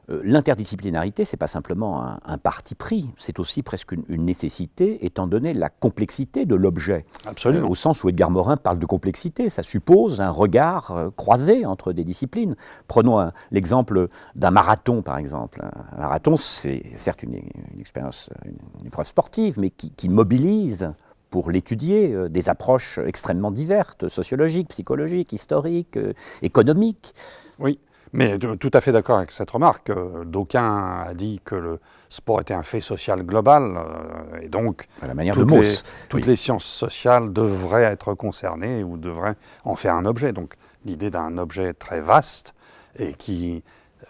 L'interdisciplinarité, ce n'est pas simplement un parti pris, c'est aussi presque une nécessité, étant donné la complexité de l'objet. Absolument. Au sens où Edgar Morin parle de complexité, ça suppose un regard croisé entre des disciplines. Prenons l'exemple d'un marathon, par exemple. Un marathon, c'est certes une expérience, une épreuve sportive, mais qui mobilise pour l'étudier des approches extrêmement diverses, sociologiques, psychologiques, historiques, économiques. Oui. Mais tout à fait d'accord avec cette remarque. D'aucuns ont dit que le sport était un fait social global et donc à la manière de Mauss. Toutes les sciences sociales devraient être concernées ou devraient en faire un objet. Donc l'idée d'un objet très vaste et qui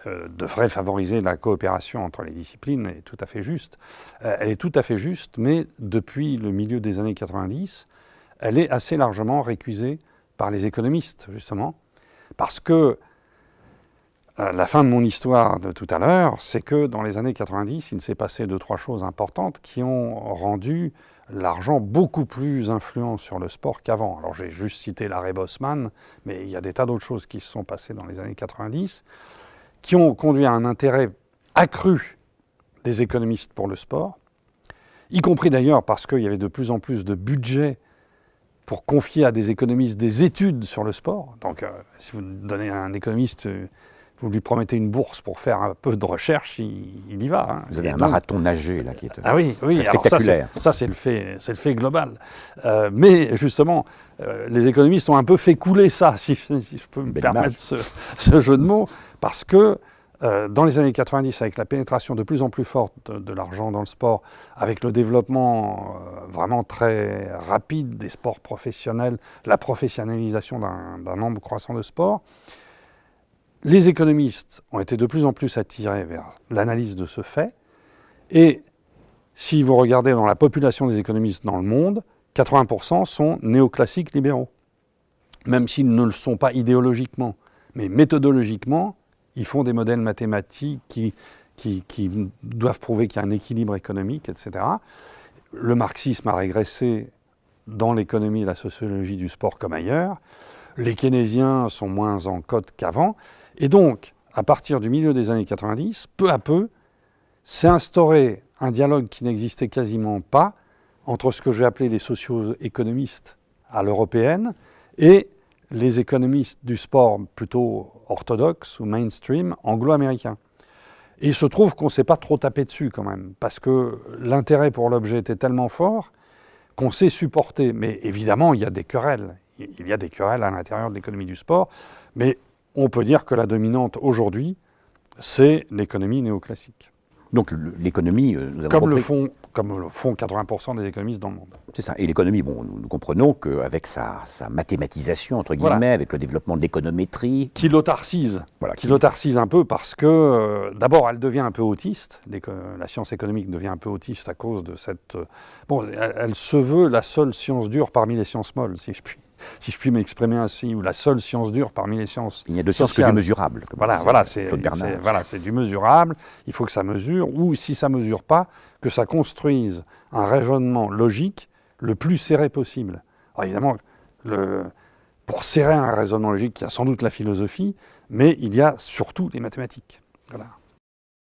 devrait favoriser la coopération entre les disciplines est tout à fait juste. Elle est tout à fait juste, mais depuis le milieu des années 90, elle est assez largement récusée par les économistes, justement, parce que la fin de mon histoire de tout à l'heure, c'est que dans les années 90, il s'est passé 2-3 choses importantes qui ont rendu l'argent beaucoup plus influent sur le sport qu'avant. Alors j'ai juste cité l'arrêt Bosman, mais il y a des tas d'autres choses qui se sont passées dans les années 90, qui ont conduit à un intérêt accru des économistes pour le sport, y compris d'ailleurs parce qu'il y avait de plus en plus de budget pour confier à des économistes des études sur le sport. Donc si vous donnez à un économiste... vous lui promettez une bourse pour faire un peu de recherche, il y va. Hein. Vous avez un marathon nagé là qui est spectaculaire. Ça c'est le fait global. Mais justement, les économistes ont un peu fait couler ça, si je peux me permettre ce jeu de mots, parce que dans les années 90, avec la pénétration de plus en plus forte de l'argent dans le sport, avec le développement vraiment très rapide des sports professionnels, la professionnalisation d'un nombre croissant de sports, les économistes ont été de plus en plus attirés vers l'analyse de ce fait. Et si vous regardez dans la population des économistes dans le monde, 80% sont néoclassiques libéraux. Même s'ils ne le sont pas idéologiquement. Mais méthodologiquement, ils font des modèles mathématiques qui doivent prouver qu'il y a un équilibre économique, etc. Le marxisme a régressé dans l'économie et la sociologie du sport comme ailleurs. Les keynésiens sont moins en cote qu'avant. Et donc, à partir du milieu des années 90, peu à peu, s'est instauré un dialogue qui n'existait quasiment pas entre ce que je vais appeler les socio-économistes à l'européenne et les économistes du sport plutôt orthodoxes ou mainstream anglo-américains. Et il se trouve qu'on ne s'est pas trop tapé dessus quand même, parce que l'intérêt pour l'objet était tellement fort qu'on s'est supporté. Mais évidemment, il y a des querelles. Il y a des querelles à l'intérieur de l'économie du sport, mais on peut dire que la dominante aujourd'hui, c'est l'économie néoclassique. Donc l'économie, nous avons comme le font 80% des économistes dans le monde. C'est ça. Et l'économie, bon, nous comprenons qu'avec sa mathématisation, entre guillemets, avec le développement de l'économétrie... Qui l'autarcise. Qui l'autarcise un peu parce que, d'abord, elle devient un peu autiste. La science économique devient un peu autiste à cause de cette... elle se veut la seule science dure parmi les sciences molles, si je puis m'exprimer ainsi, ou la seule science dure parmi les sciences sociales. Il n'y a de science que du mesurable. C'est du mesurable, il faut que ça mesure, ou si ça ne mesure pas, que ça construise un raisonnement logique le plus serré possible. Alors évidemment, pour serrer un raisonnement logique, il y a sans doute la philosophie, mais il y a surtout les mathématiques. Voilà.